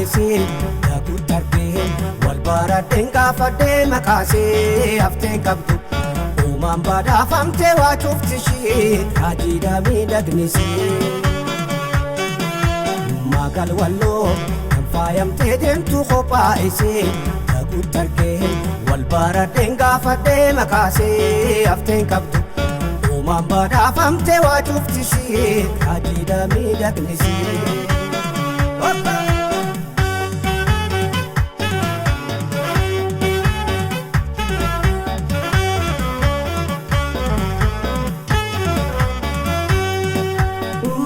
qophaa'isee dhaguutti argee wal baradheen gaafadhee makaasee hafteen qabdu uumaan badhaafamtee waa cufti ishee raajiidhaa miidhagnisee magal walloo kan faayamtee deemtu qophaa'isee dhaguutti argee wal baradheen gaafadhee makaasee hafteen qabdu uumaan badhaafamtee waa cufti ishee raajiidhaa miidhagnisee.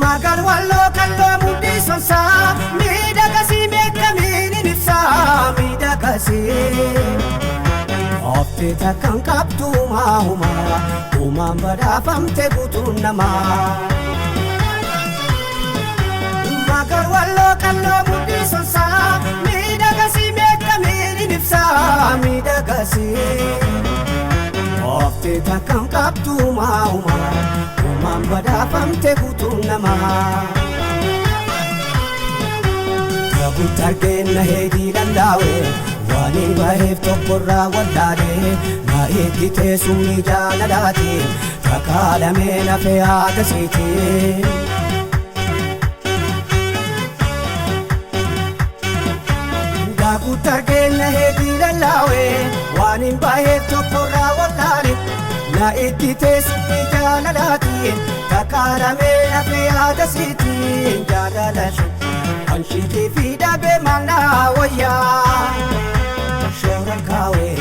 Magal walloo kalloo mudhii sonsaa miidhagasii meeqamiin ibsaa miidhagasii oftee takkaan qabdu uumaa uumaan badhaafamte guutuun namaa. Magal walloo kalloo mudhii sonsaa miidhagasii meeqamiin ibsaa miidhagasii oftee takkaan qabdu uumaa uumaan badhaafamte guutuun namaa. Dhaguutti argeen na heedii danda'ee waan hin baheef tokkorraa wallaalee na eeggitee sumni jaalalaatiin takaalamee lafee haadasiitiin. Dhaguutti argeen na heedii danda'ee waan hin baheef tokkorraa wallaalee na eeggitee sumni jaalalaatiin takaalamee lafee haadasiitiin jaalalashee. Anshiitii fi dhaabee maalnaa wayyaa shooran kaawee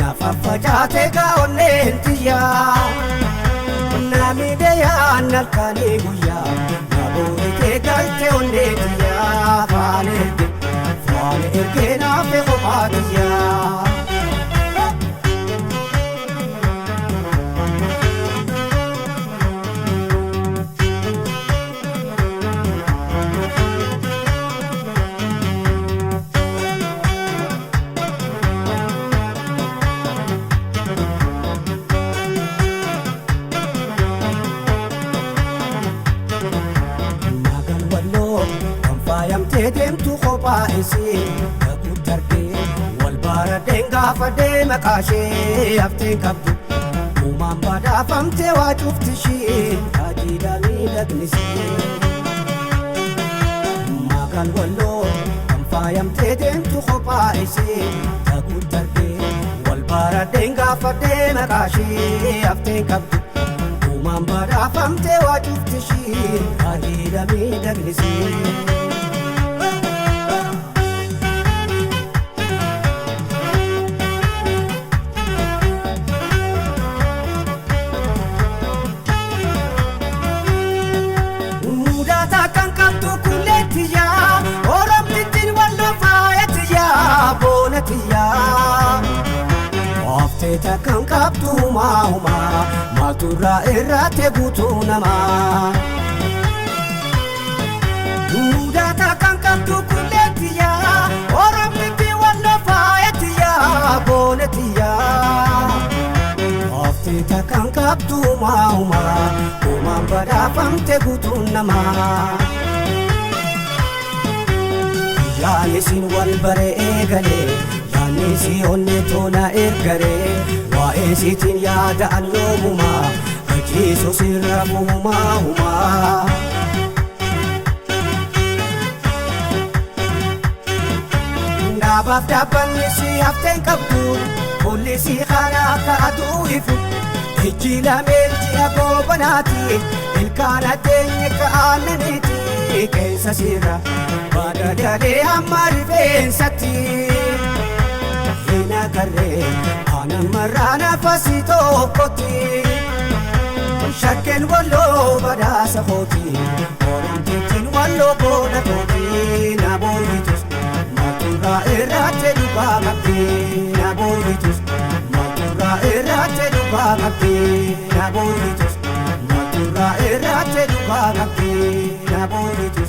nafa facaatee gaa'onneen tiyyaa namiidhayaan halkanii guyyaa nabootee galtee onnee tiyyaa faana ergee naafee kophaa tiyyaa. Faayamtee deemtu qophaa'isee dhaguutti argee wal baradheen gaafadhee makaashee hafteen qabdu uumaan badhaafamtee waa cufti ishee raajiidhaa miidhagnisee. Magal walloo kan faayamtee deemtu qophaa'isee dhaguutti argee wal baradheen gaafadhee makaashee hafteen qabdu uumaan badhaafamtee waa cufti ishee raajiidhaa miidhagnisee. Oftee takkaan qabdu uumaa maalturraa irraate guutuu namaa. Muudaa takkaan qabdu kulleetiyyaa oromnitti walloo faayatiyyaa boonetiyyaa. Oftee takkaan qabdu uumaan badhaafamte guutuu namaa. Yaanisin wal baree eegalee yaanisi onnee toona ergaree waa'ee siitiin yaada'an yoomumaa ajiisu sirra humaa. Dhaabaaf dhaabbanni si hafteen qabdu kulli si kana akka aduu ifu ijji lameen ji'a goobanaati ilkaan addeenye ka'aannaniiti keessa sirra badadalee hamma rifeensatti. Hina karree aanan marraa nafasi tokkotti shakkeen walloo badhaasa kooti oromtittiin walloo booda kooti na boonitus maalturraa irraate dhugaa qabdi na boonitus maalturraa irraate dhugaa qabdi na boonitus maalturraa irraate dhugaa qabdi na boonitus.